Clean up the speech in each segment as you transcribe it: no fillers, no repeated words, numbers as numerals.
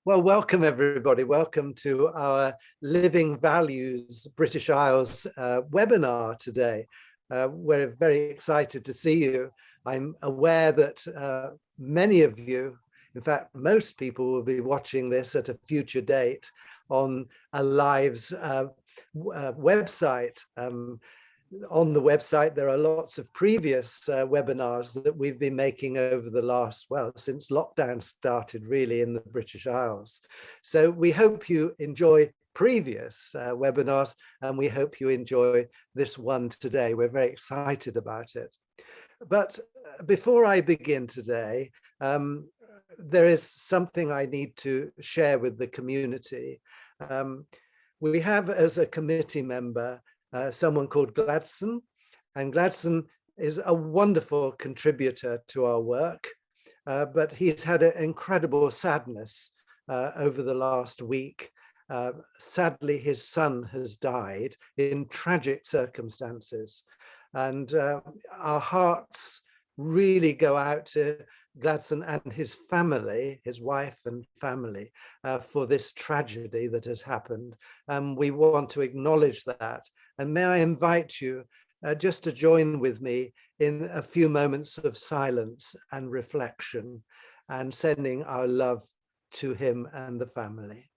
Well, welcome everybody. Welcome to our Living Values British Isles webinar today. We're very excited to see you. I'm aware that many of you, in fact, most people will be watching this at a future date on a live's website. On the website, there are lots of previous webinars that we've been making over the last, well, since lockdown started really in the British Isles. So we hope you enjoy previous webinars, and we hope you enjoy this one today. We're very excited about it. But before I begin today, there is something I need to share with the community. We have, as a committee member, someone called Gladson, and Gladson is a wonderful contributor to our work, but he's had an incredible sadness over the last week. Sadly, his son has died in tragic circumstances, and our hearts really go out to Gladson and his family, his wife and family, for this tragedy that has happened. We want to acknowledge that. And may I invite you just to join with me in a few moments of silence and reflection, and sending our love to him and the family.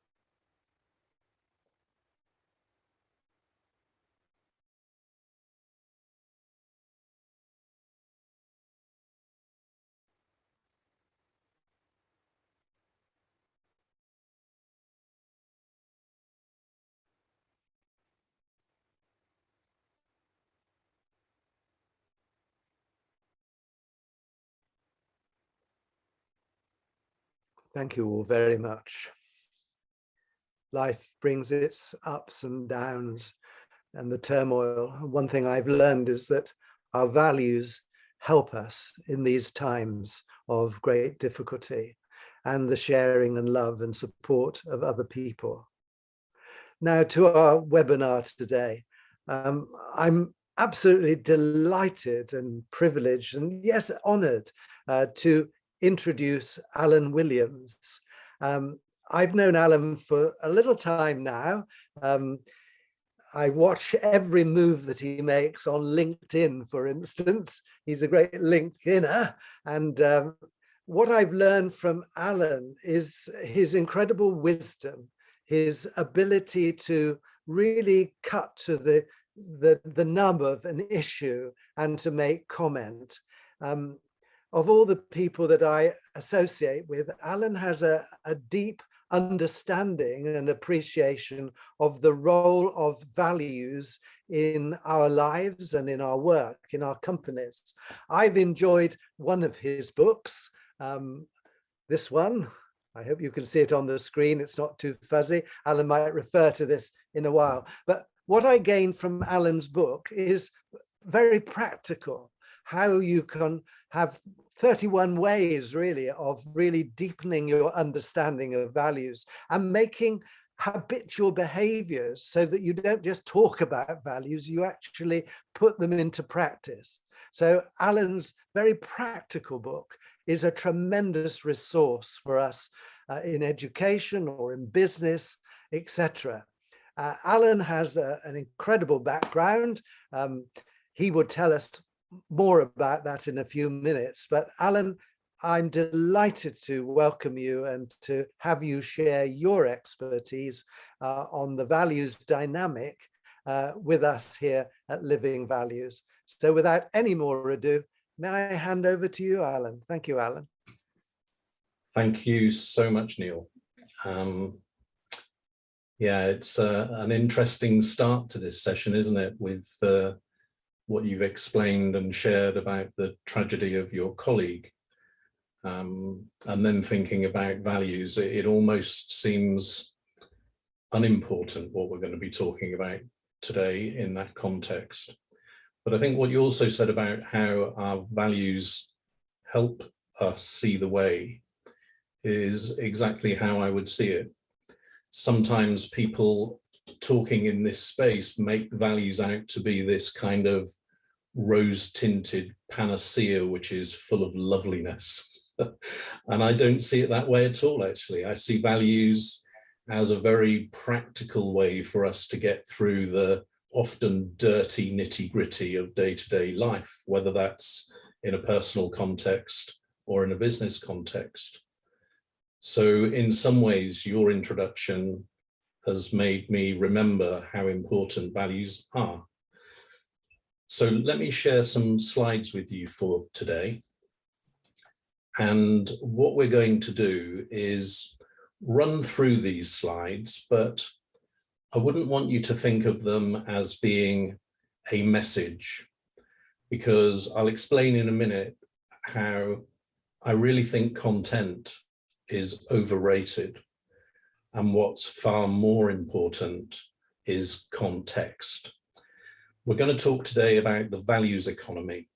Thank you all very much. Life brings its ups and downs and the turmoil. One thing I've learned is that our values help us in these times of great difficulty, and the sharing and love and support of other people. Now to our webinar today. I'm absolutely delighted and privileged and yes, honored to introduce Alan Williams. I've known Alan for a little time now. I watch every move that he makes on LinkedIn, for instance. He's a great LinkedIner. And what I've learned from Alan is his incredible wisdom, his ability to really cut to the nub of an issue and to make comment. Of all the people that I associate with, Alan has a deep understanding and appreciation of the role of values in our lives and in our work, in our companies. I've enjoyed one of his books, this one. I hope you can see it on the screen. It's not too fuzzy. Alan might refer to this in a while. But what I gained from Alan's book is very practical, how you can have 31 ways really of really deepening your understanding of values and making habitual behaviors so that you don't just talk about values, you actually put them into practice. So Alan's very practical book is a tremendous resource for us in education or in business, etc. Alan has an incredible background. He would tell us more about that in a few minutes. But Alan, I'm delighted to welcome you and to have you share your expertise on the values dynamic with us here at Living Values. So without any more ado, may I hand over to you, Alan? Thank you, Alan. Thank you so much, Neil. Yeah, it's an interesting start to this session, isn't it, with what you've explained and shared about the tragedy of your colleague. And then thinking about values, it almost seems unimportant what we're going to be talking about today in that context. But I think what you also said about how our values help us see the way is exactly how I would see it. Sometimes people talking in this space make values out to be this kind of rose-tinted panacea which is full of loveliness. And I don't see it that way at all, actually. I see values as a very practical way for us to get through the often dirty nitty-gritty of day-to-day life, whether that's in a personal context or in a business context. So in some ways, your introduction has made me remember how important values are. So let me share some slides with you for today. And what we're going to do is run through these slides, but I wouldn't want you to think of them as being a message, because I'll explain in a minute how I really think content is overrated. And what's far more important is context. We're going to talk today about the values economy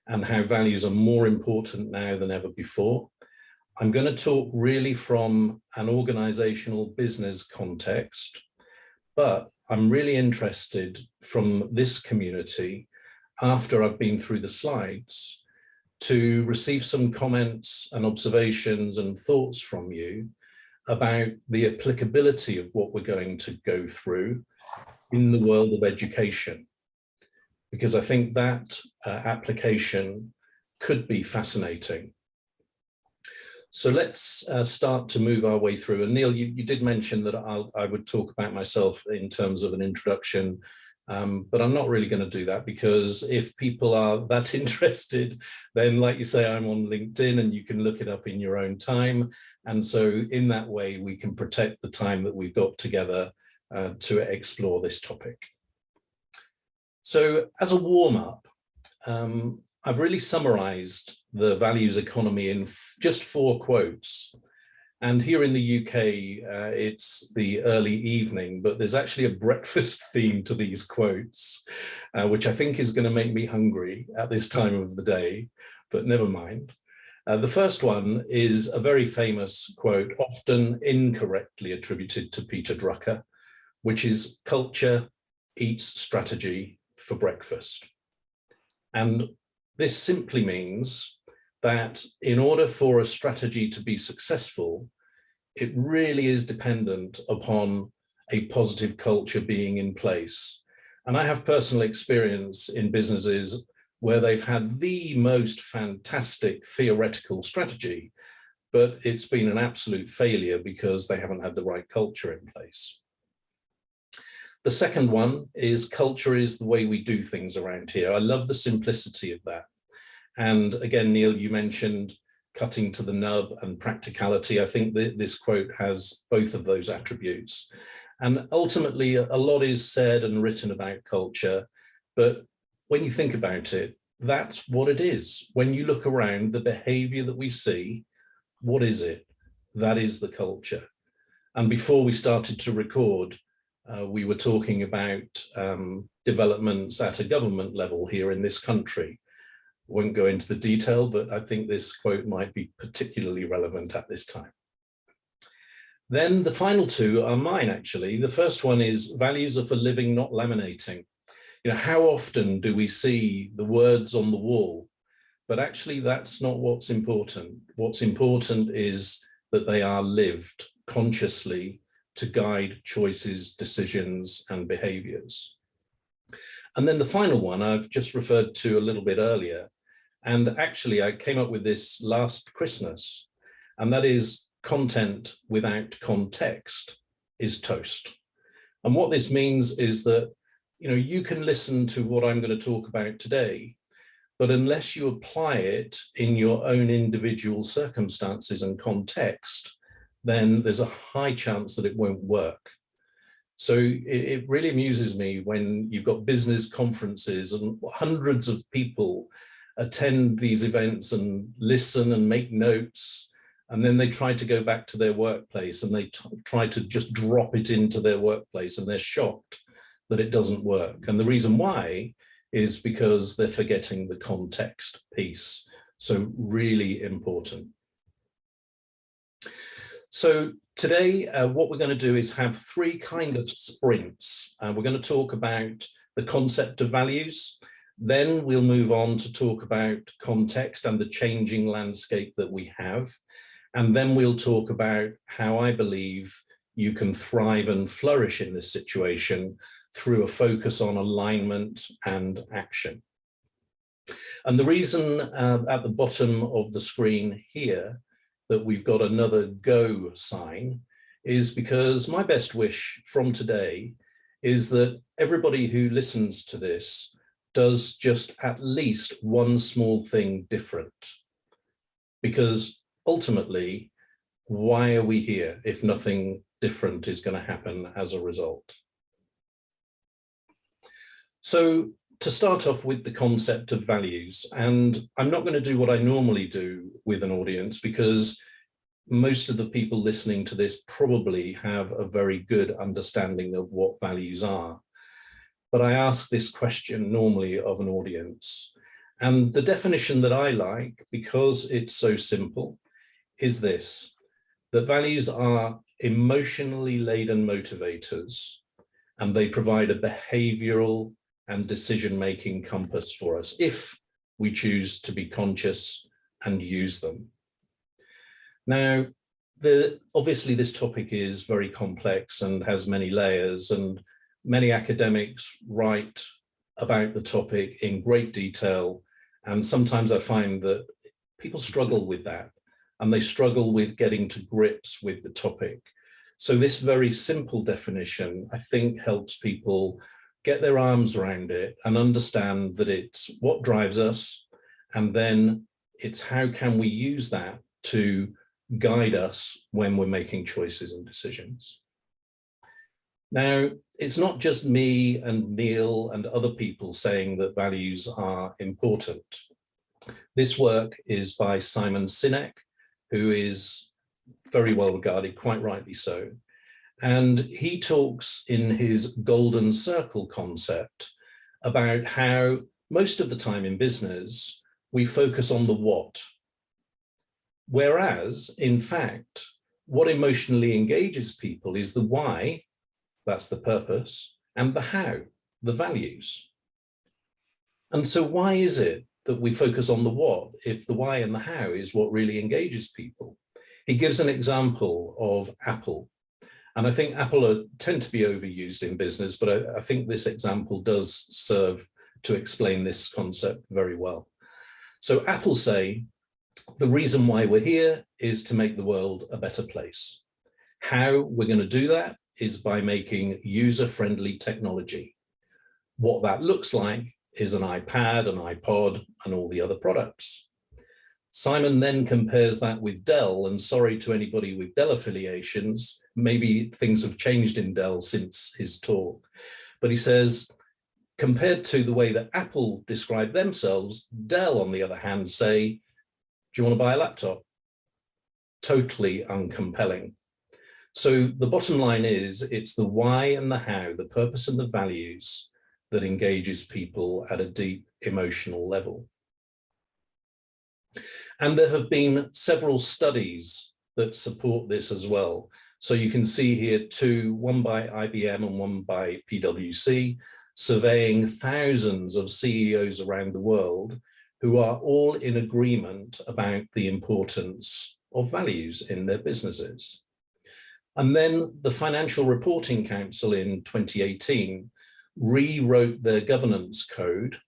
and how values are more important now than ever before. I'm going to talk really from an organizational business context, but I'm really interested from this community, after I've been through the slides, to receive some comments and observations and thoughts from you about the applicability of what we're going to go through in the world of education, because I think that application could be fascinating. So let's start to move our way through. And Neil, you did mention that I would talk about myself in terms of an introduction, but I'm not really going to do that, because if people are that interested, then like you say, I'm on LinkedIn and you can look it up in your own time. And so in that way, we can protect the time that we've got together to explore this topic. So as a warm-up, I've really summarized the values economy in just 4 quotes. And here in the UK, it's the early evening, but there's actually a breakfast theme to these quotes, which I think is going to make me hungry at this time of the day, but never mind. The first one is a very famous quote, often incorrectly attributed to Peter Drucker, which is "Culture eats strategy for breakfast." And this simply means that in order for a strategy to be successful, it really is dependent upon a positive culture being in place. And I have personal experience in businesses where they've had the most fantastic theoretical strategy, but it's been an absolute failure because they haven't had the right culture in place. The second one is "Culture is the way we do things around here." I love the simplicity of that. And again, Neil, you mentioned cutting to the nub and practicality. I think that this quote has both of those attributes. And ultimately, a lot is said and written about culture, but when you think about it, that's what it is. When you look around, the behavior that we see, what is it? That is the culture. And before we started to record, we were talking about developments at a government level here in this country. Won't go into the detail, but I think this quote might be particularly relevant at this time. Then the final 2 are mine, actually. The first one is "Values are for living, not laminating." You know, how often do we see the words on the wall? But actually, that's not what's important. What's important is that they are lived consciously to guide choices, decisions, and behaviors. And then the final one I've just referred to a little bit earlier. And actually, I came up with this last Christmas, and that is "Content without context is toast." And what this means is that, you know, you can listen to what I'm going to talk about today, but unless you apply it in your own individual circumstances and context, then there's a high chance that it won't work. So it really amuses me when you've got business conferences and hundreds of people attend these events and listen and make notes, and then they try to go back to their workplace and they try to just drop it into their workplace, and they're shocked that it doesn't work. And the reason why is because they're forgetting the context piece. So really important. So today, what we're going to do is have 3 kind of sprints. We're going to talk about the concept of values. Then we'll move on to talk about context and the changing landscape that we have. And then we'll talk about how I believe you can thrive and flourish in this situation through a focus on alignment and action. And the reason at the bottom of the screen here that we've got another go sign is because my best wish from today is that everybody who listens to this does just at least one small thing different. Because ultimately, why are we here if nothing different is going to happen as a result? So to start off with the concept of values, and I'm not going to do what I normally do with an audience because most of the people listening to this probably have a very good understanding of what values are. But I ask this question normally of an audience. And the definition that I like, because it's so simple, is this: that values are emotionally laden motivators, and they provide a behavioral and decision-making compass for us if we choose to be conscious and use them. Now, obviously this topic is very complex and has many layers, and many academics write about the topic in great detail. And sometimes I find that people struggle with that, and they struggle with getting to grips with the topic. So this very simple definition, I think, helps people get their arms around it and understand that it's what drives us, and then it's how can we use that to guide us when we're making choices and decisions. Now, it's not just me and Neil and other people saying that values are important. This work is by Simon Sinek, who is very well regarded, quite rightly so. And he talks in his golden circle concept about how most of the time in business, we focus on the what. Whereas, in fact, what emotionally engages people is the why, that's the purpose, and the how, the values. And so why is it that we focus on the what if the why and the how is what really engages people? He gives an example of Apple. And I think Apple tend to be overused in business, but I think this example does serve to explain this concept very well. So Apple say, the reason why we're here is to make the world a better place. How we're going to do that is by making user-friendly technology. What that looks like is an iPad, an iPod, and all the other products. Simon then compares that with Dell, and sorry to anybody with Dell affiliations, maybe things have changed in Dell since his talk, but he says, compared to the way that Apple describe themselves, Dell, on the other hand, say, do you want to buy a laptop? Totally uncompelling. So the bottom line is, it's the why and the how, the purpose and the values that engages people at a deep emotional level. And there have been several studies that support this as well. So you can see here two, one by IBM and one by PwC, surveying thousands of CEOs around the world who are all in agreement about the importance of values in their businesses. And then the Financial Reporting Council in 2018 rewrote their governance code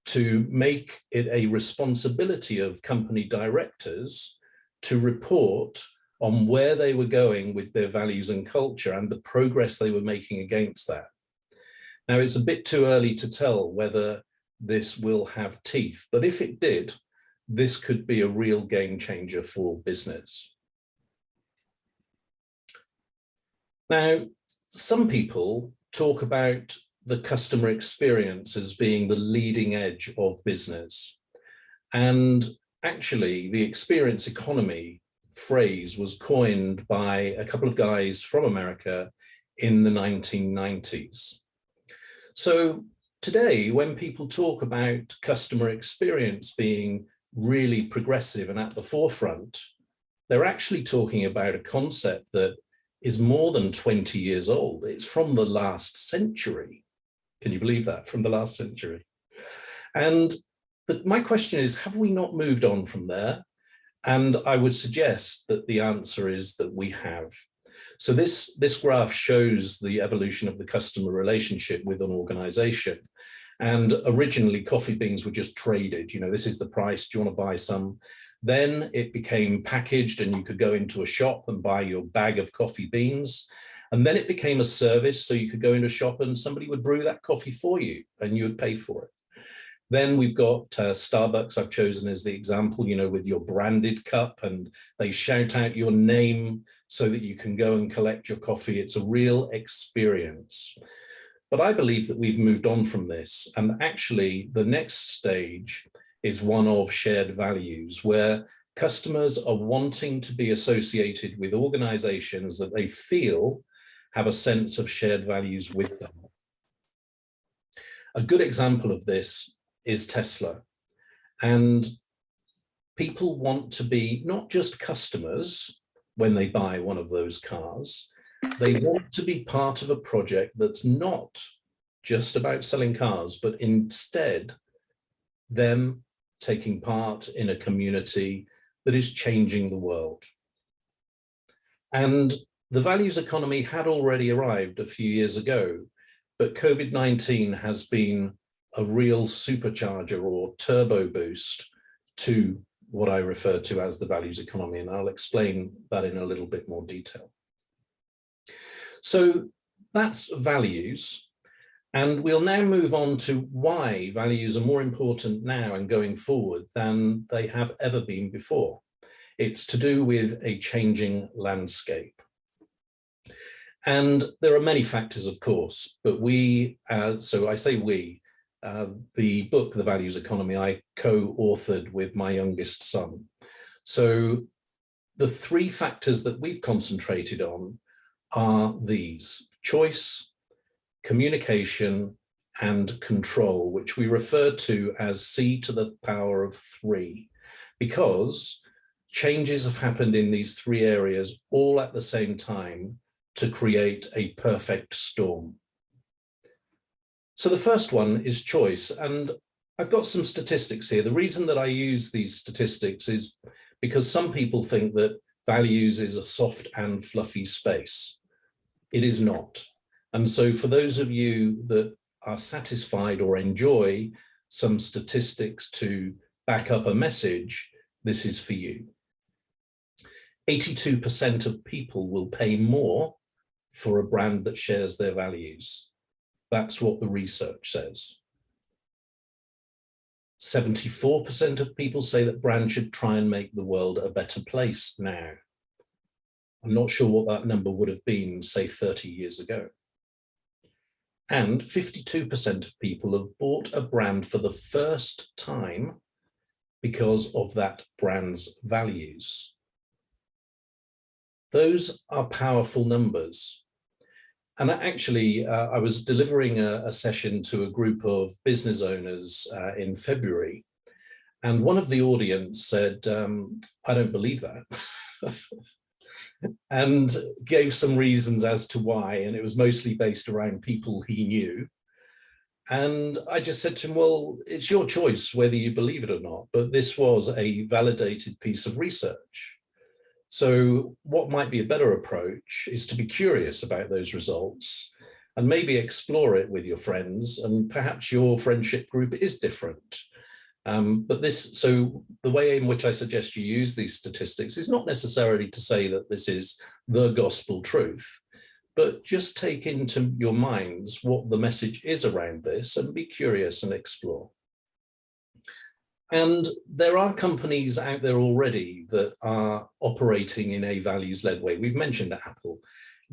to make it a responsibility of company directors to report on where they were going with their values and culture and the progress they were making against that. Now, it's a bit too early to tell whether this will have teeth, but if it did, this could be a real game changer for business. Now, some people talk about the customer experience as being the leading edge of business. And actually, the experience economy phrase was coined by a couple of guys from America in the 1990s. So today, when people talk about customer experience being really progressive and at the forefront, they're actually talking about a concept that is more than 20 years old. It's from the last century. Can you believe that? From the last century. And my question is, have we not moved on from there? And I would suggest that the answer is that we have. So this graph shows the evolution of the customer relationship with an organization. And originally coffee beans were just traded. You know, this is the price, do you want to buy some? Then it became packaged and you could go into a shop and buy your bag of coffee beans. And then it became a service, so you could go into a shop and somebody would brew that coffee for you and you would pay for it. Then we've got Starbucks, I've chosen as the example, you know, with your branded cup, and they shout out your name so that you can go and collect your coffee. It's a real experience. But I believe that we've moved on from this. And actually, the next stage is one of shared values, where customers are wanting to be associated with organizations that they feel have a sense of shared values with them. A good example of this is Tesla. And people want to be not just customers when they buy one of those cars, they want to be part of a project that's not just about selling cars, but instead them taking part in a community that is changing the world. And the values economy had already arrived a few years ago, but COVID-19 has been a real supercharger or turbo boost to what I refer to as the values economy, and I'll explain that in a little bit more detail. So that's values, and we'll now move on to why values are more important now and going forward than they have ever been before. It's to do with a changing landscape. And there are many factors, of course, but so I say we, the book, The Values Economy, I co-authored with my youngest son. So the three factors that we've concentrated on are these: choice, communication, and control, which we refer to as C to the power of 3, because changes have happened in these three areas all at the same time to create a perfect storm. So the first one is choice, and I've got some statistics here. The reason that I use these statistics is because some people think that values is a soft and fluffy space. It is not. And so for those of you that are satisfied or enjoy some statistics to back up a message, this is for you. 82% of people will pay more for a brand that shares their values. That's what the research says. 74% of people say that brands should try and make the world a better place now. I'm not sure what that number would have been, say, 30 years ago. And 52% of people have bought a brand for the first time because of that brand's values. Those are powerful numbers. And actually, I was delivering a session to a group of business owners in February, and one of the audience said, I don't believe that, and gave some reasons as to why, and it was mostly based around people he knew. And I just said to him, well, it's your choice whether you believe it or not, but this was a validated piece of research. So what might be a better approach is to be curious about those results and maybe explore it with your friends, and perhaps your friendship group is different. So the way in which I suggest you use these statistics is not necessarily to say that this is the gospel truth, but just take into your minds what the message is around this and be curious and explore. And there are companies out there already that are operating in a values-led way. We've mentioned Apple.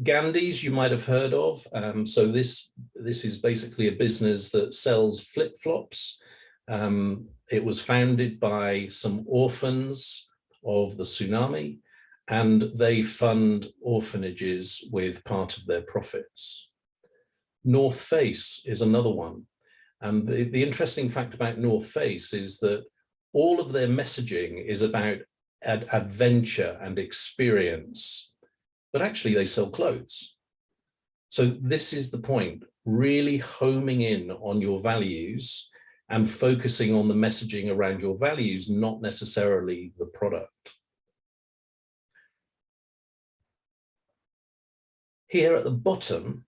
Gandhi's you might have heard of. So this is basically a business that sells flip-flops. It was founded by some orphans of the tsunami, and they fund orphanages with part of their profits. North Face is another one. And the interesting fact about North Face is that all of their messaging is about adventure and experience, but actually they sell clothes. So this is the point, really homing in on your values and focusing on the messaging around your values, not necessarily the product. Here at the bottom,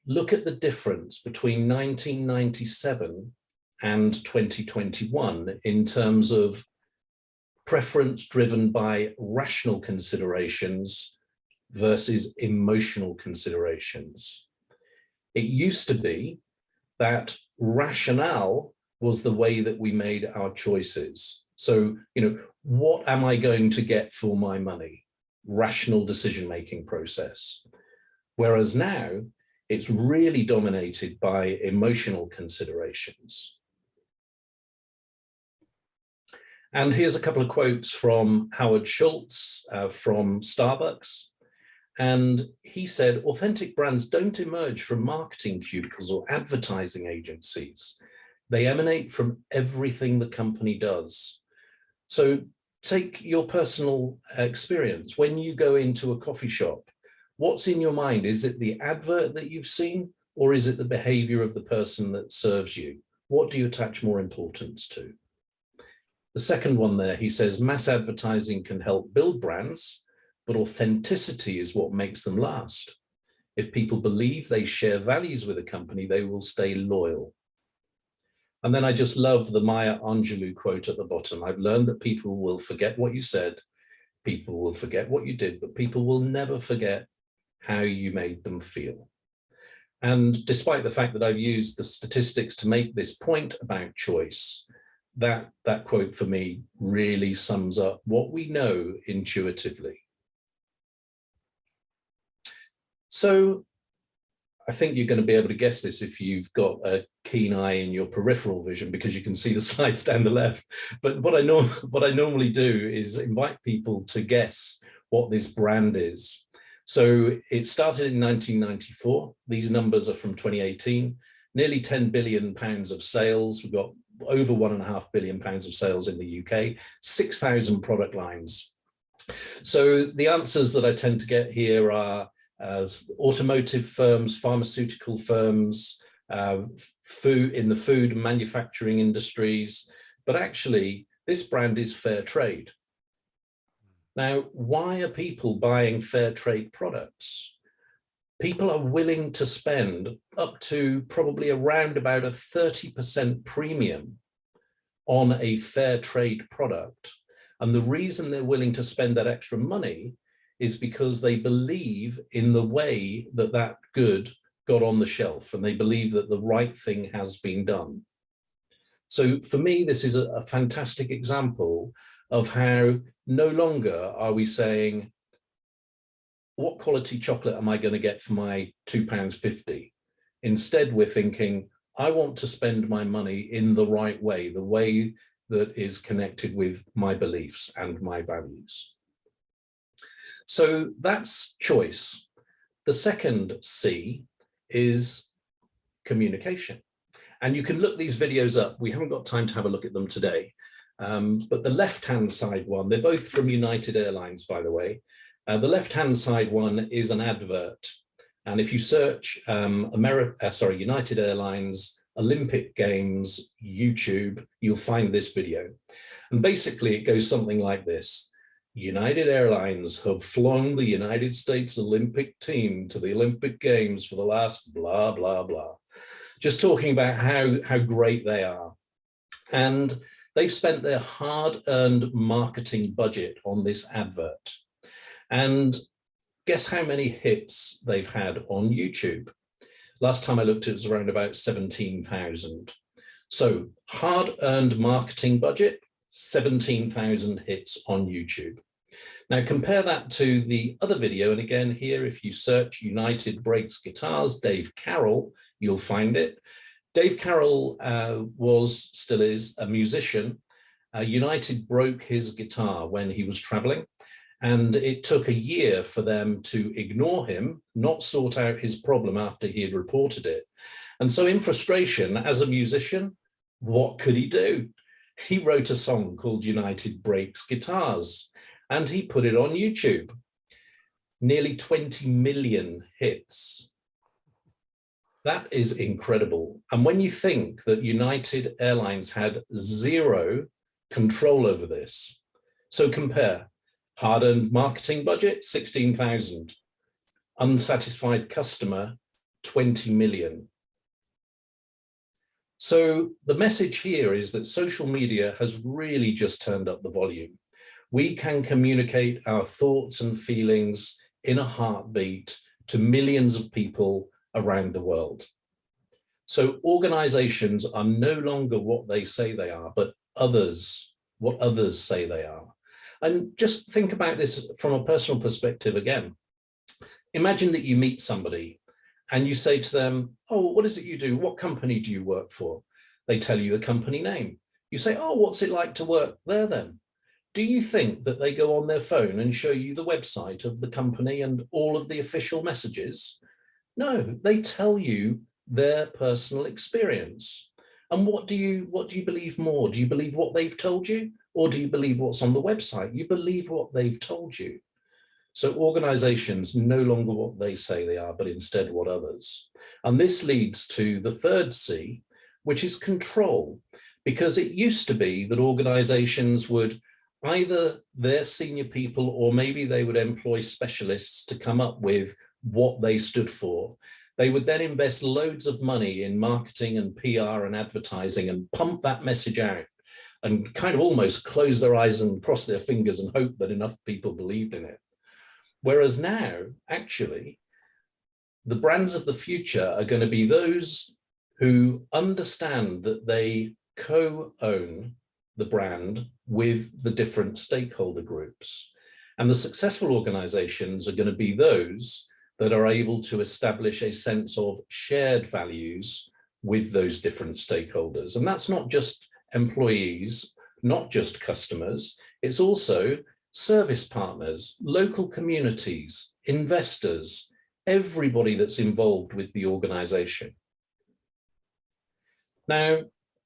look at the difference between 1997 and 2021 in terms of preference driven by rational considerations versus emotional considerations. It used to be that rationale was the way that we made our choices. So, what am I going to get for my money? Rational decision-making process. Whereas now, it's really dominated by emotional considerations. And here's a couple of quotes from Howard Schultz from Starbucks. And he said, authentic brands don't emerge from marketing cubicles or advertising agencies. They emanate from everything the company does. So take your personal experience. When you go into a coffee shop, what's in your mind? Is it the advert that you've seen, or is it the behavior of the person that serves you? What do you attach more importance to? The second one there, he says, mass advertising can help build brands, but authenticity is what makes them last. If people believe they share values with a company, they will stay loyal. And then I just love the Maya Angelou quote at the bottom. I've learned that people will forget what you said, people will forget what you did, but people will never forget how you made them feel. And despite the fact that I've used the statistics to make this point about choice, that quote for me really sums up what we know intuitively. So I think you're going to be able to guess this if you've got a keen eye in your peripheral vision, because you can see the slides down the left. But what I normally do is invite people to guess what this brand is. So it started in 1994. These numbers are from 2018. Nearly 10 billion pounds of sales. We've got over 1.5 billion pounds of sales in the UK, 6,000 product lines. So the answers that I tend to get here are automotive firms, pharmaceutical firms, food in the food and manufacturing industries, but actually this brand is fair trade. Now, why are people buying fair trade products? People are willing to spend up to probably around about a 30% premium on a fair trade product. And the reason they're willing to spend that extra money is because they believe in the way that that good got on the shelf, and they believe that the right thing has been done. So for me, this is a fantastic example of how no longer are we saying, what quality chocolate am I going to get for my £2.50? Instead, we're thinking, I want to spend my money in the right way, the way that is connected with my beliefs and my values. So that's choice. The second C is communication. And you can look these videos up. We haven't got time to have a look at them today. But the left-hand side one, they're both from United Airlines, by the way. The left-hand side one is an advert. And if you search United Airlines Olympic Games YouTube, you'll find this video. And basically it goes something like this. United Airlines have flown the United States Olympic team to the Olympic Games for the last blah, blah, blah. Just talking about how great they are. And they've spent their hard-earned marketing budget on this advert. And guess how many hits they've had on YouTube? Last time I looked, it was around about 17,000. So hard-earned marketing budget, 17,000 hits on YouTube. Now compare that to the other video. And again, here, if you search United Breaks Guitars, Dave Carroll, you'll find it. Dave Carroll still is a musician. United broke his guitar when he was traveling. And it took a year for them to ignore him, not sort out his problem after he had reported it. And so in frustration, as a musician, what could he do? He wrote a song called United Breaks Guitars, and he put it on YouTube. Nearly 20 million hits. That is incredible. And when you think that United Airlines had zero control over this, so compare hard-earned marketing budget, 16,000, unsatisfied customer, 20 million. So the message here is that social media has really just turned up the volume. We can communicate our thoughts and feelings in a heartbeat to millions of people around the world. So organizations are no longer what they say they are, but what others say they are. And just think about this from a personal perspective again. Imagine that you meet somebody and you say to them, oh, what is it you do? What company do you work for? They tell you the company name. You say, oh, what's it like to work there then? Do you think that they go on their phone and show you the website of the company and all of the official messages? No, they tell you their personal experience. And what do you believe more? Do you believe what they've told you? Or do you believe what's on the website? You believe what they've told you. So organizations no longer what they say they are, but instead what others. And this leads to the third C, which is control, because it used to be that organizations would either their senior people, or maybe they would employ specialists to come up with what they stood for. They would then invest loads of money in marketing and PR and advertising and pump that message out and kind of almost close their eyes and cross their fingers and hope that enough people believed in it. Whereas now, actually, the brands of the future are going to be those who understand that they co-own the brand with the different stakeholder groups. And the successful organizations are going to be those that are able to establish a sense of shared values with those different stakeholders. And that's not just employees, not just customers, it's also service partners, local communities, investors, everybody that's involved with the organization. Now,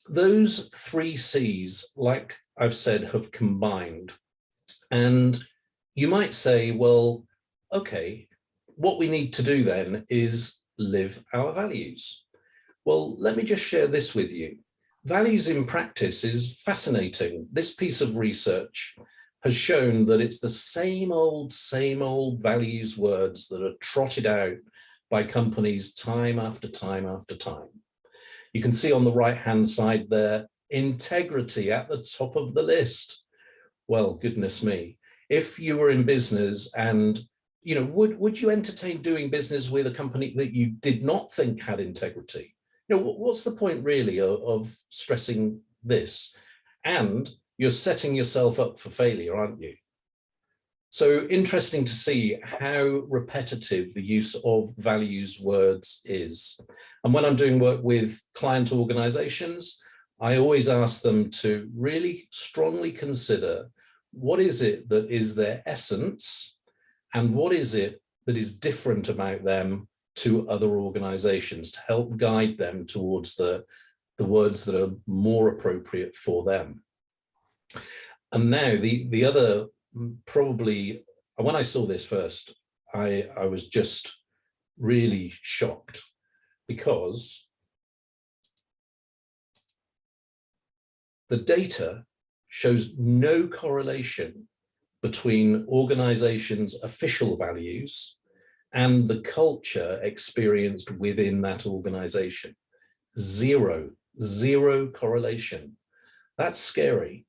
those three C's, like I've said, have combined. And you might say, well, okay, what we need to do then is live our values. Well, let me just share this with you. Values in practice is fascinating. This piece of research has shown that it's the same old values words that are trotted out by companies time after time after time. You can see on the right-hand side there, integrity at the top of the list. Well, goodness me, if you were in business and, you know, would you entertain doing business with a company that you did not think had integrity? You know, what's the point really of stressing this? And you're setting yourself up for failure, aren't you? So interesting to see how repetitive the use of values words is. And when I'm doing work with client organizations, I always ask them to really strongly consider what is it that is their essence and what is it that is different about them to other organizations to help guide them towards the words that are more appropriate for them. And now the other, probably, when I saw this first, I was just really shocked because the data shows no correlation between organizations' official values and the culture experienced within that organization. Zero correlation. That's scary.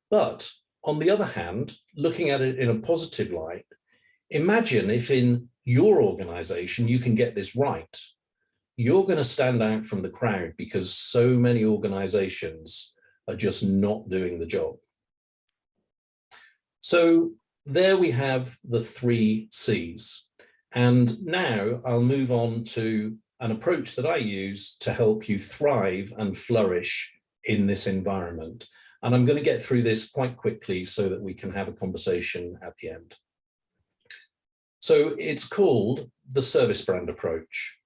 But on the other hand, looking at it in a positive light, imagine if in your organization you can get this right. You're going to stand out from the crowd because so many organizations are just not doing the job. So there we have the three C's. And now I'll move on to an approach that I use to help you thrive and flourish in this environment. And I'm going to get through this quite quickly so that we can have a conversation at the end. So it's called the service brand approach.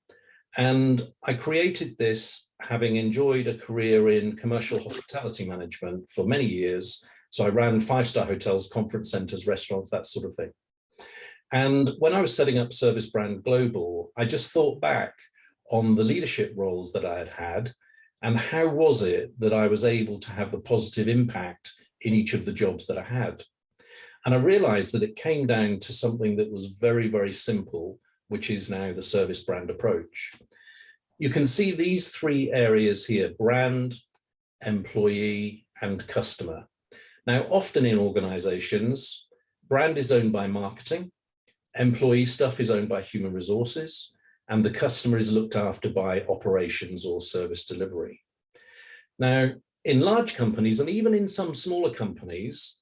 And I created this having enjoyed a career in commercial hospitality management for many years. So I ran 5-star hotels, conference centers, restaurants, that sort of thing. And when I was setting up Service Brand Global, I just thought back, on the leadership roles that I had had, and how was it that I was able to have a positive impact in each of the jobs that I had. And I realized that it came down to something that was very, very simple, which is now the service brand approach. You can see these three areas here: brand, employee, and customer. Now, often in organizations, brand is owned by marketing, employee stuff is owned by human resources, and the customer is looked after by operations or service delivery. Now, in large companies, and even in some smaller companies,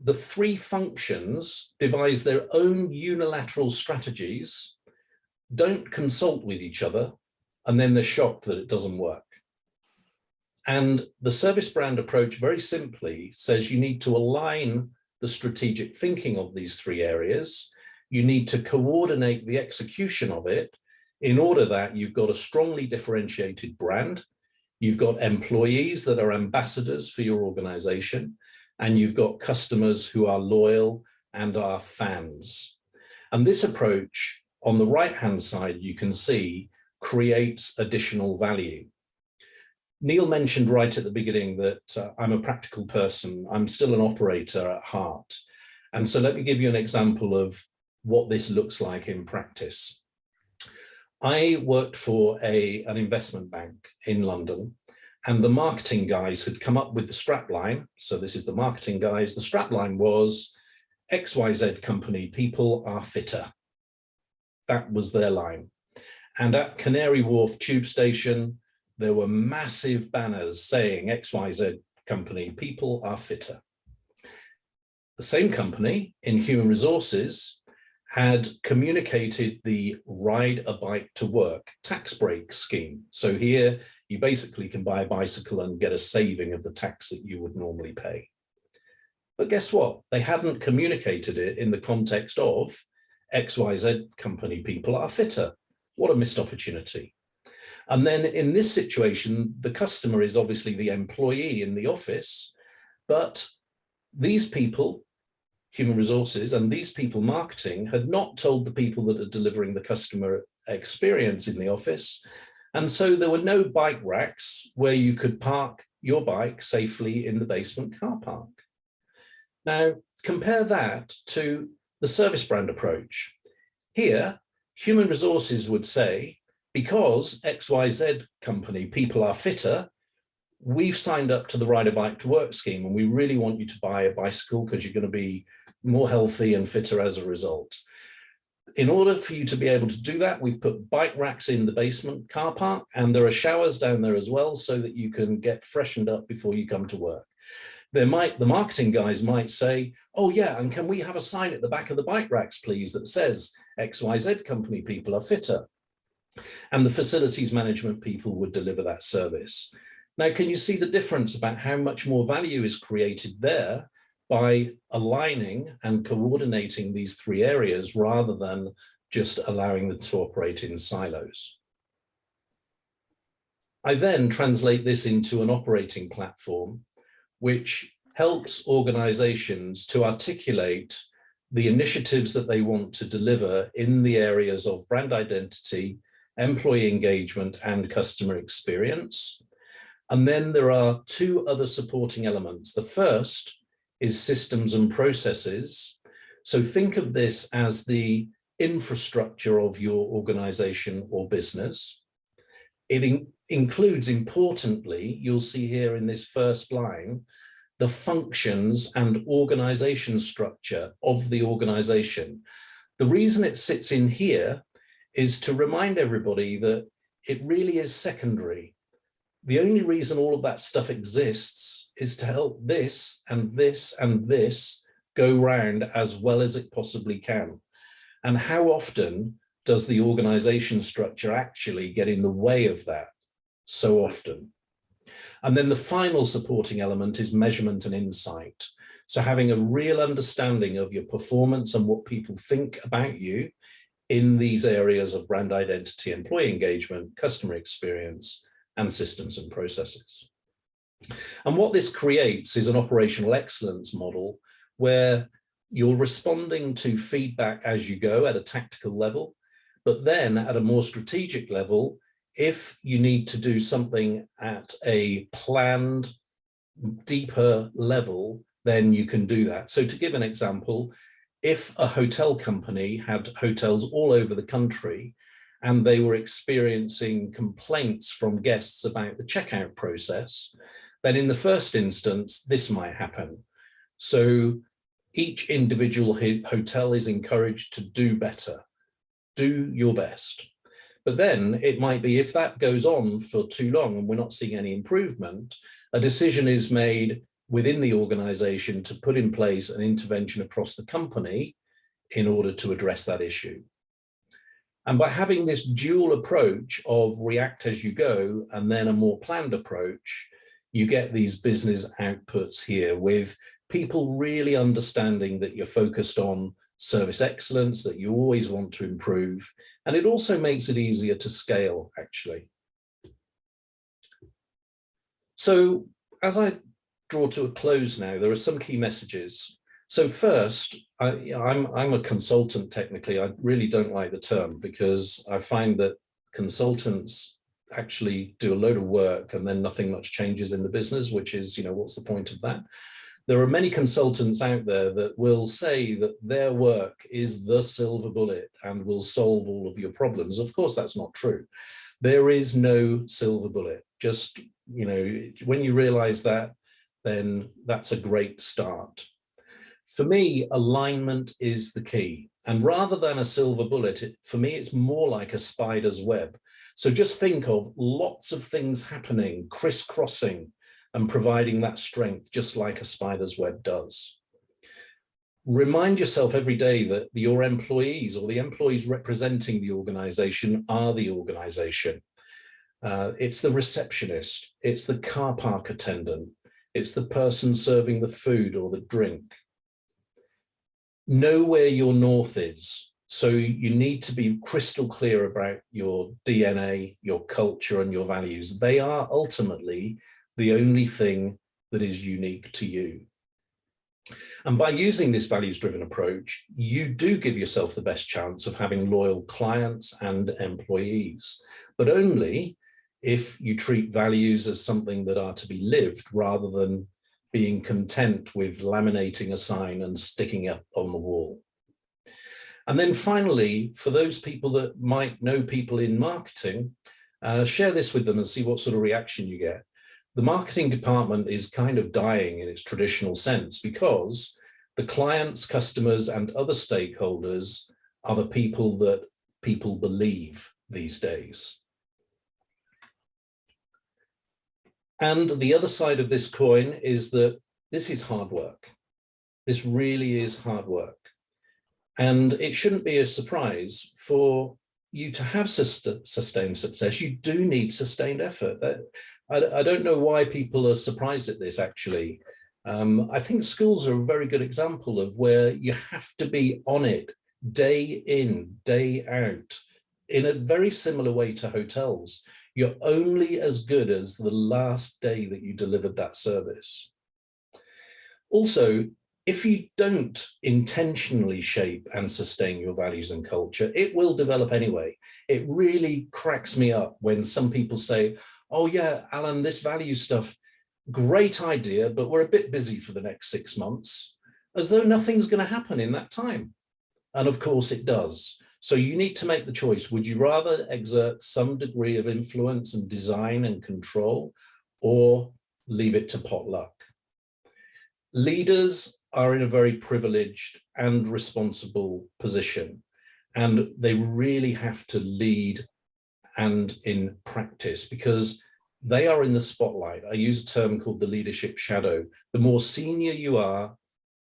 the three functions devise their own unilateral strategies, don't consult with each other, and then they're shocked that it doesn't work. And the service brand approach very simply says you need to align the strategic thinking of these three areas. You need to coordinate the execution of it in order that you've got a strongly differentiated brand, you've got employees that are ambassadors for your organization, and you've got customers who are loyal and are fans. And this approach, on the right-hand side, you can see, creates additional value. Neil mentioned right at the beginning that I'm a practical person. I'm still an operator at heart. And so let me give you an example of what this looks like in practice. I worked for an investment bank in London, and the marketing guys had come up with the strapline. So this is the marketing guys. The strapline was XYZ company, people are fitter. That was their line. And at Canary Wharf tube station, there were massive banners saying XYZ company, people are fitter. The same company in human resources had communicated the ride a bike to work tax break scheme. So here you basically can buy a bicycle and get a saving of the tax that you would normally pay. But guess what? They hadn't communicated it in the context of XYZ company, people are fitter. What a missed opportunity. And then in this situation, the customer is obviously the employee in the office, but these people, human resources, and these people, marketing, had not told the people that are delivering the customer experience in the office. And so there were no bike racks where you could park your bike safely in the basement car park. Now, compare that to the service brand approach. Here, human resources would say, because XYZ company, people are fitter, we've signed up to the Ride a Bike to Work scheme, and we really want you to buy a bicycle because you're going to be more healthy and fitter as a result. In order for you to be able to do that, we've put bike racks in the basement car park, and there are showers down there as well so that you can get freshened up before you come to work. The marketing guys might say, oh yeah, and can we have a sign at the back of the bike racks, please, that says XYZ company, people are fitter. And the facilities management people would deliver that service. Now, can you see the difference about how much more value is created there by aligning and coordinating these three areas rather than just allowing them to operate in silos? I then translate this into an operating platform which helps organizations to articulate the initiatives that they want to deliver in the areas of brand identity, employee engagement, and customer experience. And then there are two other supporting elements. The first is systems and processes. So think of this as the infrastructure of your organization or business. It includes, importantly, you'll see here in this first line, the functions and organization structure of the organization. The reason it sits in here is to remind everybody that it really is secondary. The only reason all of that stuff exists is to help this and this and this go round as well as it possibly can. And how often does the organization structure actually get in the way of that? So often. And then the final supporting element is measurement and insight. So having a real understanding of your performance and what people think about you in these areas of brand identity, employee engagement, customer experience, and systems and processes. And what this creates is an operational excellence model where you're responding to feedback as you go at a tactical level, but then at a more strategic level, If you need to do something at a planned, deeper level, then you can do that. So to give an example, if a hotel company had hotels all over the country and they were experiencing complaints from guests about the checkout process, then in the first instance, this might happen. So each individual hotel is encouraged to do better, do your best. But then it might be, if that goes on for too long and we're not seeing any improvement, a decision is made within the organization to put in place an intervention across the company in order to address that issue. And by having this dual approach of react as you go and then a more planned approach, you get these business outputs here with people really understanding that you're focused on service excellence, that you always want to improve. And it also makes it easier to scale, actually. So as I draw to a close now, there are some key messages. So first, I'm a consultant technically. I really don't like the term because I find that consultants actually do a load of work and then nothing much changes in the business, which is, what's the point of that? There are many consultants out there that will say that their work is the silver bullet and will solve all of your problems. Of course, that's not true. There is no silver bullet. Just, when you realize that, then that's a great start. For me, alignment is the key. And rather than a silver bullet, for me, it's more like a spider's web. So just think of lots of things happening, crisscrossing, and providing that strength, just like a spider's web does. Remind yourself every day that your employees or the employees representing the organization are the organization. It's the receptionist, it's the car park attendant, it's the person serving the food or the drink. Know where your north is. So you need to be crystal clear about your DNA, your culture, and your values. They are ultimately the only thing that is unique to you. And by using this values-driven approach, you do give yourself the best chance of having loyal clients and employees, but only if you treat values as something that are to be lived rather than being content with laminating a sign and sticking it on the wall. And then finally, for those people that might know people in marketing, share this with them and see what sort of reaction you get. The marketing department is kind of dying in its traditional sense because the clients, customers, and other stakeholders are the people that people believe these days. And the other side of this coin is that this is hard work. This really is hard work. And it shouldn't be a surprise for you to have sustained success. You do need sustained effort. I don't know why people are surprised at this, actually. I think schools are a very good example of where you have to be on it day in, day out, in a very similar way to hotels. You're only as good as the last day that you delivered that service. Also, if you don't intentionally shape and sustain your values and culture, it will develop anyway. It really cracks me up when some people say, oh yeah, Alan, this value stuff, great idea, but we're a bit busy for the next 6 months, as though nothing's going to happen in that time. And of course it does. So you need to make the choice. Would you rather exert some degree of influence and design and control, or leave it to potluck? Leaders are in a very privileged and responsible position, and they really have to lead and in practice because they are in the spotlight. I use a term called the leadership shadow. The more senior you are,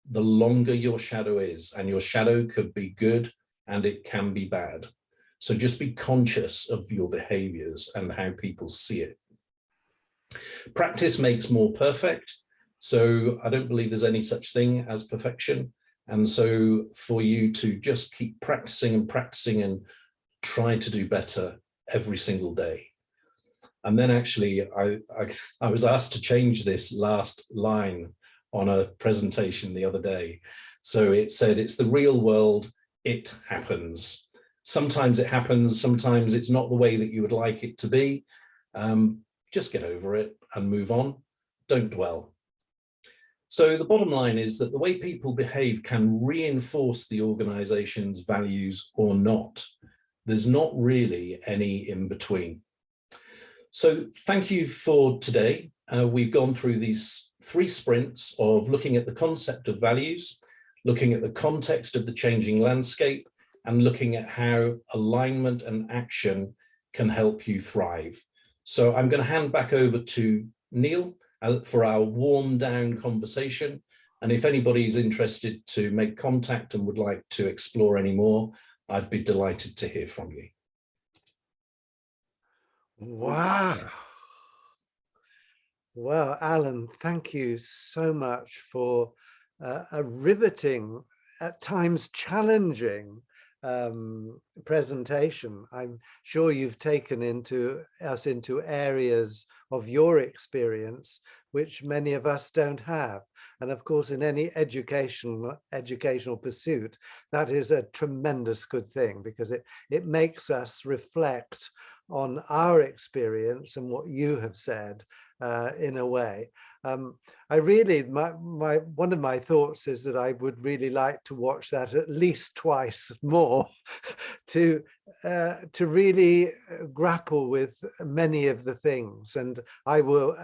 the longer your shadow is, and your shadow could be good and it can be bad. So just be conscious of your behaviors and how people see it. Practice makes more perfect. So I don't believe there's any such thing as perfection. And so for you to just keep practicing and try to do better every single day. And then actually I was asked to change this last line on a presentation the other day. So it said, it's the real world, it happens. Sometimes it happens, sometimes it's not the way that you would like it to be. Just get over it and move on. Don't dwell. So the bottom line is that the way people behave can reinforce the organization's values or not. There's not really any in between. So thank you for today. We've gone through these 3 sprints of looking at the concept of values, looking at the context of the changing landscape, and looking at how alignment and action can help you thrive. So I'm going to hand back over to Neil for our warm down conversation. And if anybody is interested to make contact and would like to explore any more, I'd be delighted to hear from you. Wow. Well, Alan, thank you so much for a riveting, at times challenging presentation. I'm sure you've taken us into areas of your experience which many of us don't have. And of course, in any educational pursuit, that is a tremendous good thing, because it makes us reflect on our experience and what you have said in a way. I really, one of my thoughts is that I would really like to watch that at least twice more to really grapple with many of the things. And I will,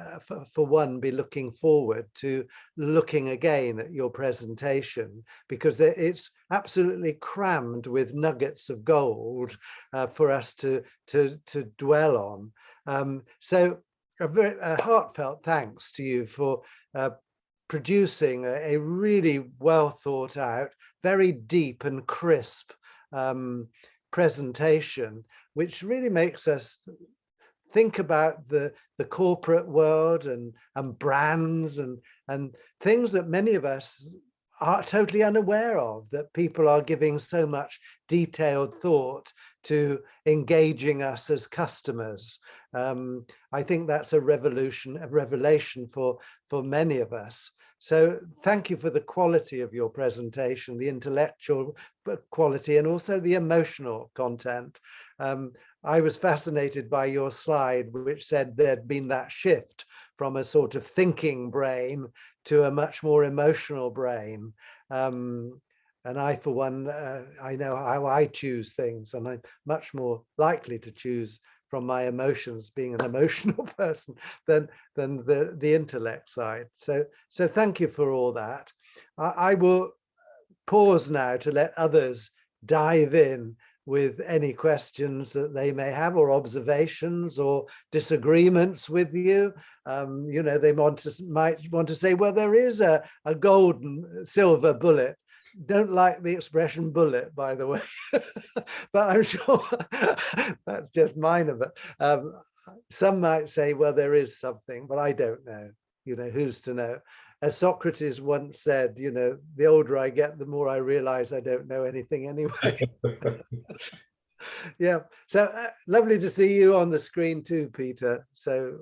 for one, be looking forward to looking again at your presentation, because it's absolutely crammed with nuggets of gold for us to dwell on. So a heartfelt thanks to you for producing a really well thought out, very deep and crisp presentation, which really makes us think about the corporate world and brands and things that many of us are totally unaware of, that people are giving so much detailed thought to engaging us as customers. I think that's a revelation for many of us. So thank you for the quality of your presentation, the intellectual quality, and also the emotional content. I was fascinated by your slide, which said there'd been that shift from a sort of thinking brain to a much more emotional brain. And I, for one, I know how I choose things, and I'm much more likely to choose from my emotions, being an emotional person, than the intellect side. So thank you for all that. I will pause now to let others dive in with any questions that they may have, or observations or disagreements with you. You know, they might want to say, well, there is a golden silver bullet. Don't like the expression bullet, by the way, but I'm sure that's just minor. But some might say, well, there is something, but I don't know. You know, who's to know? As Socrates once said, you know, the older I get, the more I realize I don't know anything anyway. Yeah, so lovely to see you on the screen too, Peter. So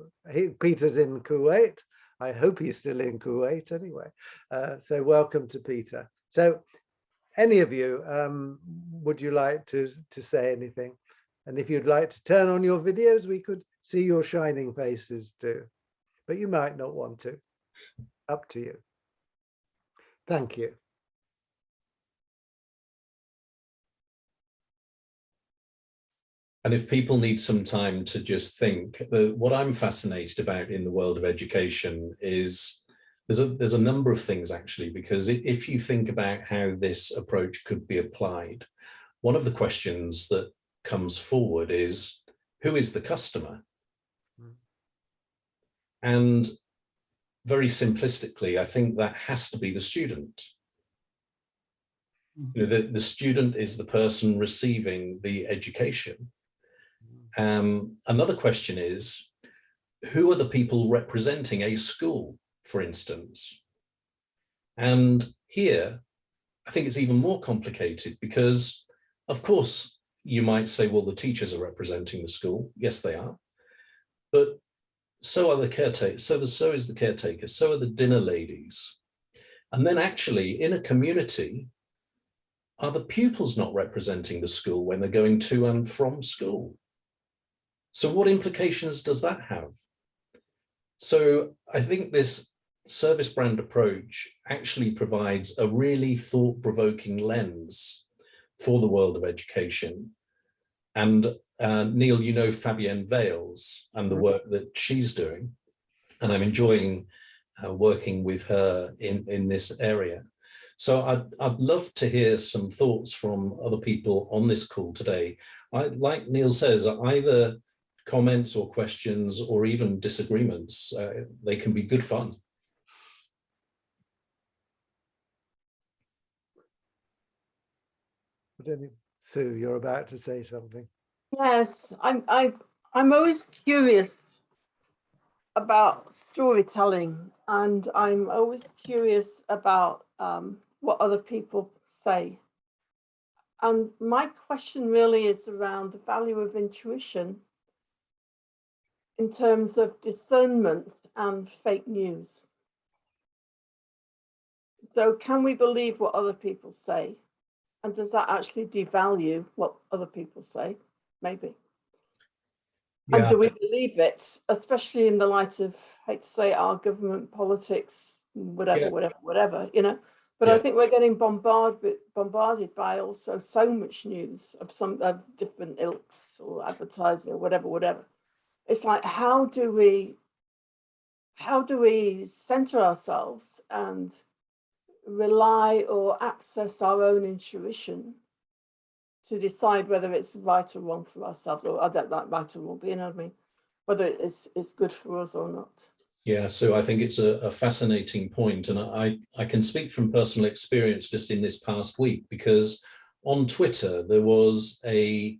Peter's in Kuwait. I hope he's still in Kuwait anyway. So welcome to Peter. So any of you, would you like to say anything? And if you'd like to turn on your videos, we could see your shining faces too, but you might not want to. Up to you. Thank you. And if people need some time to just think, what I'm fascinated about in the world of education is there's a number of things, actually, because if you think about how this approach could be applied, one of the questions that comes forward is, who is the customer? And very simplistically, I think that has to be the student. You know, the student is the person receiving the education. Another question is, who are the people representing a school, for instance? And here, I think it's even more complicated, because, of course, you might say, well, the teachers are representing the school. Yes, they are. But so are the caretakers, so is the caretaker, so are the dinner ladies. And then actually, in a community, are the pupils not representing the school when they're going to and from school? So what implications does that have? So I think this service brand approach actually provides a really thought-provoking lens for the world of education. And Neil, you know Fabienne Vales and the work that she's doing, and I'm enjoying working with her in this area. So I'd love to hear some thoughts from other people on this call today. Like Neil says, either comments or questions or even disagreements, they can be good fun. Sue, you're about to say something. Yes, I'm always curious about storytelling, and I'm always curious about what other people say. And my question really is around the value of intuition in terms of discernment and fake news. So can we believe what other people say? And does that actually devalue what other people say? Maybe. Yeah. And do we believe it, especially in the light of, I hate to say, our government, politics, whatever, you know? But I think we're getting bombarded by also so much news of some different ilks or advertising or whatever. It's like, how do we center ourselves and rely or access our own intuition to decide whether it's right or wrong for ourselves, or I don't like right or wrong, but you know what I mean, whether it's good for us or not. Yeah, so I think it's a fascinating point, and I can speak from personal experience just in this past week, because on Twitter there was a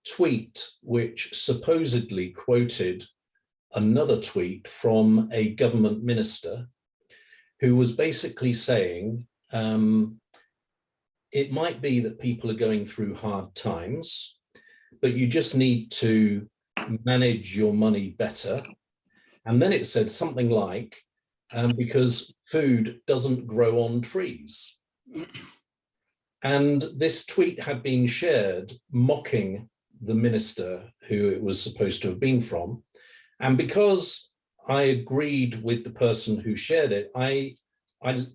tweet which supposedly quoted another tweet from a government minister who was basically saying, it might be that people are going through hard times, but you just need to manage your money better. And then it said something like, because food doesn't grow on trees. And this tweet had been shared mocking the minister who it was supposed to have been from. And because I agreed with the person who shared it, I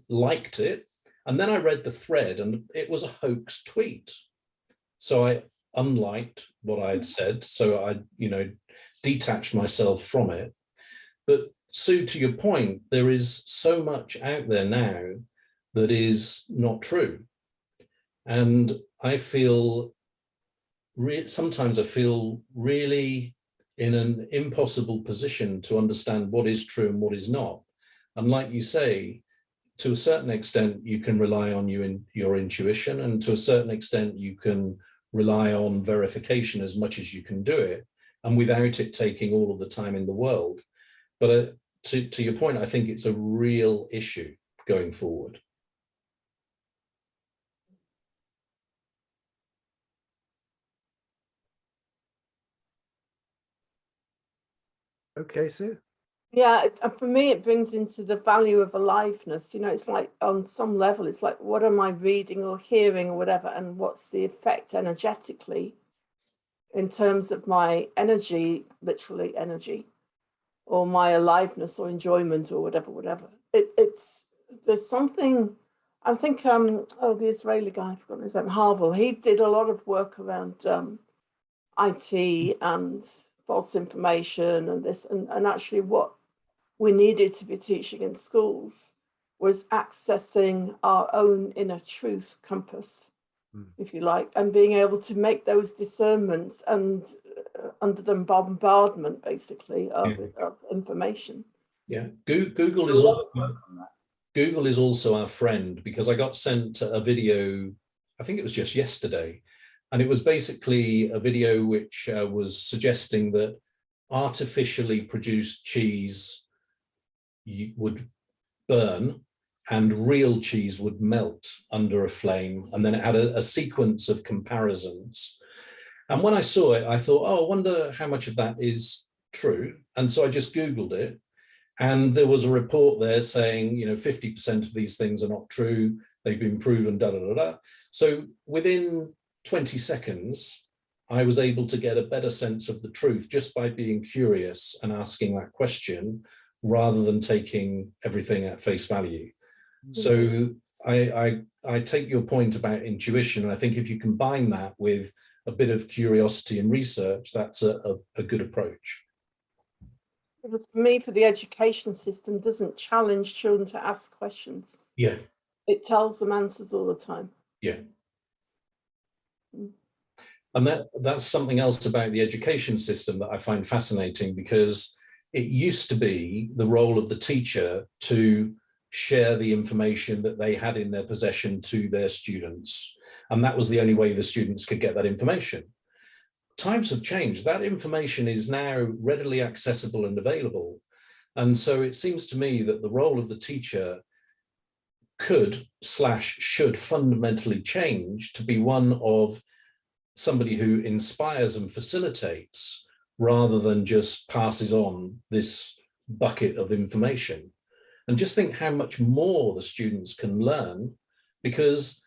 liked it. And then I read the thread and it was a hoax tweet. So I unliked what I had said. So I, detached myself from it. But Sue, to your point, there is so much out there now that is not true. And I feel, sometimes I feel really in an impossible position to understand what is true and what is not. And like you say, to a certain extent, you can rely on your intuition, and to a certain extent, you can rely on verification as much as you can do it, and without it taking all of the time in the world. But to your point, I think it's a real issue going forward. Okay, Sue. Yeah, for me, it brings into the value of aliveness. It's like on some level, it's like, what am I reading or hearing or whatever, and what's the effect energetically in terms of my energy, literally energy, or my aliveness or enjoyment or whatever. There's something, I think, the Israeli guy, I've forgotten his name, Harville, he did a lot of work around IT and false information and this, and actually what we needed to be teaching in schools was accessing our own inner truth compass, if you like, and being able to make those discernments and under the bombardment, basically, of information. Yeah, Google is also our friend, because I got sent a video, I think it was just yesterday, and it was basically a video which was suggesting that artificially produced cheese would burn and real cheese would melt under a flame. And then it had a sequence of comparisons. And when I saw it, I thought, oh, I wonder how much of that is true. And so I just Googled it. And there was a report there saying, 50% of these things are not true, they've been proven, da da da da. So within 20 seconds, I was able to get a better sense of the truth just by being curious and asking that question rather than taking everything at face value. So I take your point about intuition, and I think if you combine that with a bit of curiosity and research, that's a good approach. Because for me, for the education system, doesn't challenge children to ask questions. Yeah. It tells them answers all the time. Yeah. And that's something else about the education system that I find fascinating, because it used to be the role of the teacher to share the information that they had in their possession to their students. And that was the only way the students could get that information. Times have changed. That information is now readily accessible and available. And so it seems to me that the role of the teacher could/should fundamentally change to be one of somebody who inspires and facilitates rather than just passes on this bucket of information. And just think how much more the students can learn, because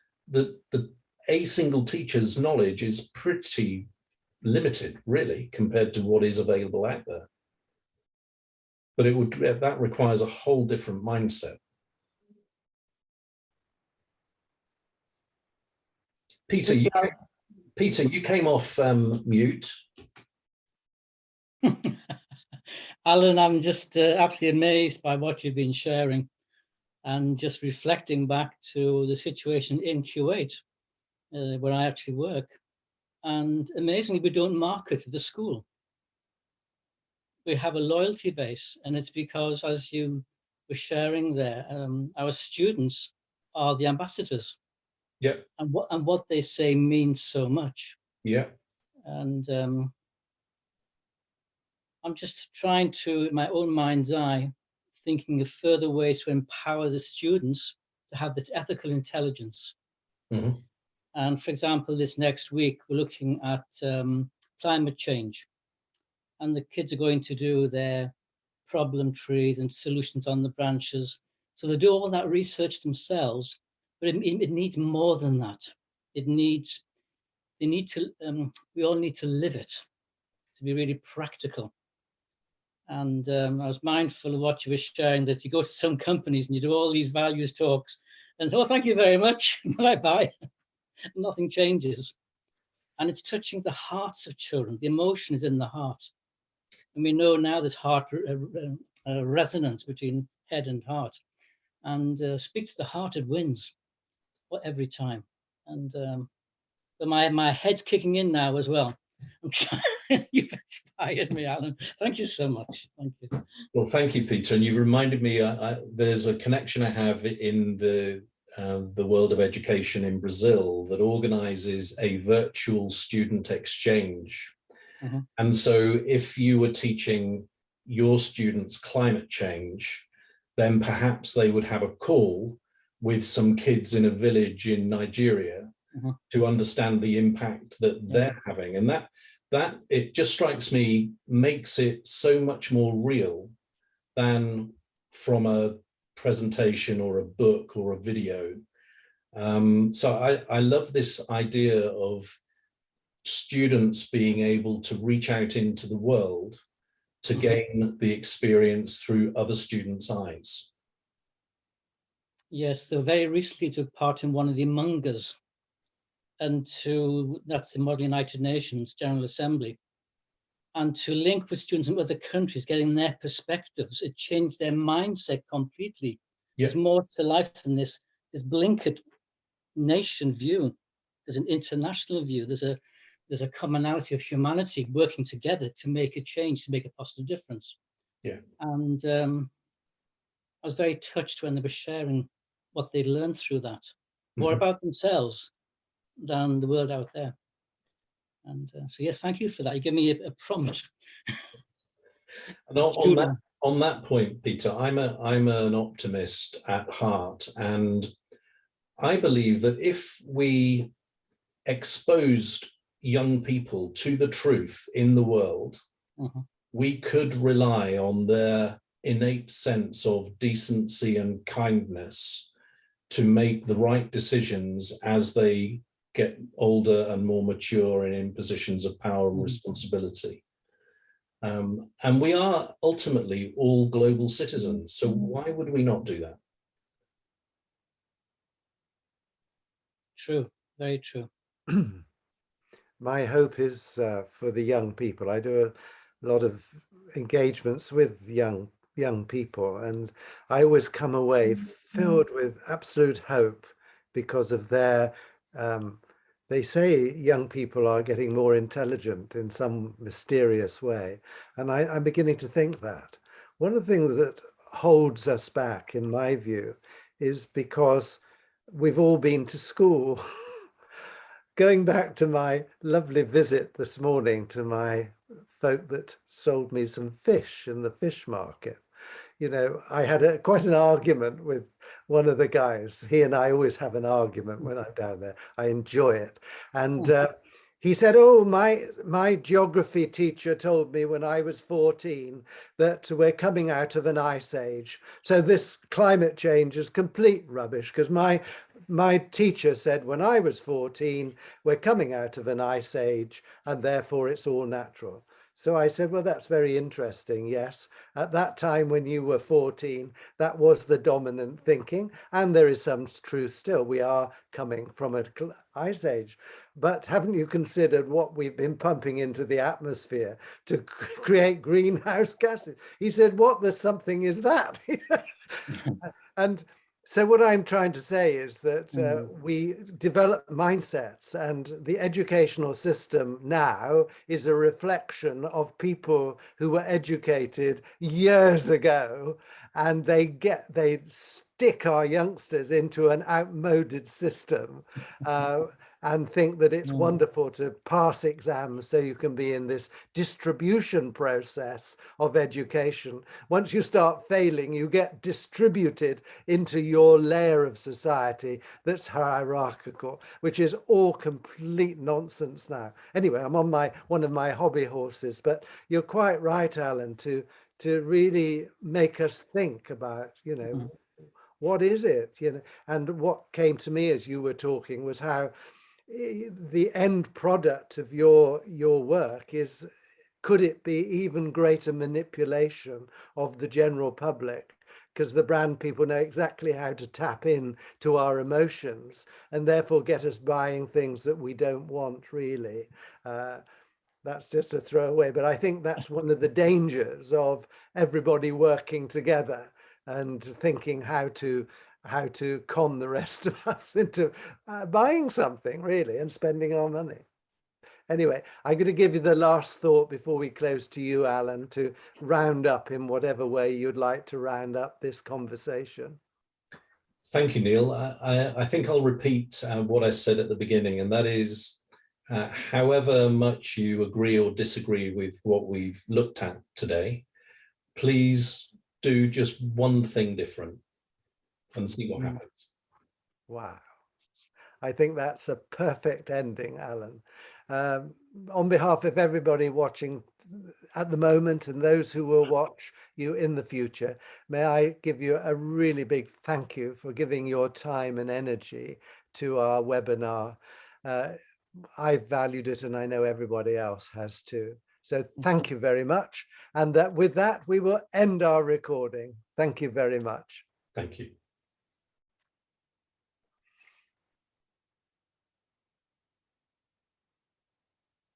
a single teacher's knowledge is pretty limited, really, compared to what is available out there. But that requires a whole different mindset. Peter, you came off mute. Alan, I'm just absolutely amazed by what you've been sharing, and just reflecting back to the situation in Kuwait, where I actually work. And amazingly, we don't market the school. We have a loyalty base, and it's because, as you were sharing there, our students are the ambassadors. Yeah. And what they say means so much. Yeah. And I'm just trying to, in my own mind's eye, thinking of further ways to empower the students to have this ethical intelligence. Mm-hmm. And for example, this next week, we're looking at climate change. And the kids are going to do their problem trees and solutions on the branches. So they do all that research themselves, but it needs more than that. We all need to live it, to be really practical. And I was mindful of what you were sharing, that you go to some companies and you do all these values talks and say, oh, thank you very much, bye-bye. Nothing changes. And it's touching the hearts of children. The emotion is in the heart. And we know now there's heart resonance between head and heart. And speak to the heart, it wins every time. And but my head's kicking in now as well. You've inspired me, Alan. Thank you so much. Thank you. Well, thank you, Peter. And you've reminded me, there's a connection I have in the world of education in Brazil that organizes a virtual student exchange. Mm-hmm. And so if you were teaching your students climate change, then perhaps they would have a call with some kids in a village in Nigeria, mm-hmm. to understand the impact that they're having. And that it just strikes me, makes it so much more real than from a presentation or a book or a video. So I love this idea of students being able to reach out into the world to gain the experience through other students' eyes. Yes, so very recently took part in one of the Mungas, and that's the Model United Nations General Assembly, and to link with students in other countries, getting their perspectives, it changed their mindset completely. Yeah. There's more to life than this blinkered nation view. There's an international view. There's a commonality of humanity working together to make a change, to make a positive difference. Yeah. And I was very touched when they were sharing what they learned through that, more about themselves than the world out there. And so, yes, thank you for that. You gave me a prompt. And on that point, Peter, I'm an optimist at heart, and I believe that if we exposed young people to the truth in the world, we could rely on their innate sense of decency and kindness to make the right decisions as they get older and more mature and in positions of power and responsibility. And we are ultimately all global citizens, so why would we not do that? True, very true. My hope is for the young people. I do a lot of engagements with young people, and I always come away filled with absolute hope because of their they say young people are getting more intelligent in some mysterious way, and I'm beginning to think that one of the things that holds us back, in my view, is because we've all been to school. Going back to my lovely visit this morning to my folk that sold me some fish in the fish market, you know, I had quite an argument with one of the guys. He and I always have an argument when I'm down there. I enjoy it. And he said, oh, my geography teacher told me when I was 14 that we're coming out of an ice age. So this climate change is complete rubbish, because my teacher said when I was 14, we're coming out of an ice age and therefore it's all natural. So I said, well, that's very interesting. Yes, at that time when you were 14, that was the dominant thinking. And there is some truth still. We are coming from an ice age. But haven't you considered what we've been pumping into the atmosphere to create greenhouse gases? He said, what the something is that? And so what I'm trying to say is that we develop mindsets, and the educational system now is a reflection of people who were educated years ago, and they stick our youngsters into an outmoded system and think that it's wonderful to pass exams so you can be in this distribution process of education. Once you start failing, you get distributed into your layer of society that's hierarchical, which is all complete nonsense now. Anyway, I'm on one of my hobby horses, but you're quite right, Alan, to really make us think about, you know, what is it, you know? And what came to me as you were talking was how the end product of your work is, could it be even greater manipulation of the general public? Because the brand people know exactly how to tap in to our emotions and therefore get us buying things that we don't want, really. That's just a throwaway, but I think that's one of the dangers of everybody working together and thinking how to con the rest of us into buying something, really, and spending our money. Anyway, I'm going to give you the last thought before we close to you, Alan, to round up in whatever way you'd like to round up this conversation. Thank you, Neil. I think I'll repeat what I said at the beginning, and that is, however much you agree or disagree with what we've looked at today, please do just one thing different and see what happens. Wow. I think that's a perfect ending, Alan. On behalf of everybody watching at the moment and those who will watch you in the future, may I give you a really big thank you for giving your time and energy to our webinar. I've valued it, and I know everybody else has too. So thank you very much. And with that, we will end our recording. Thank you very much. Thank you.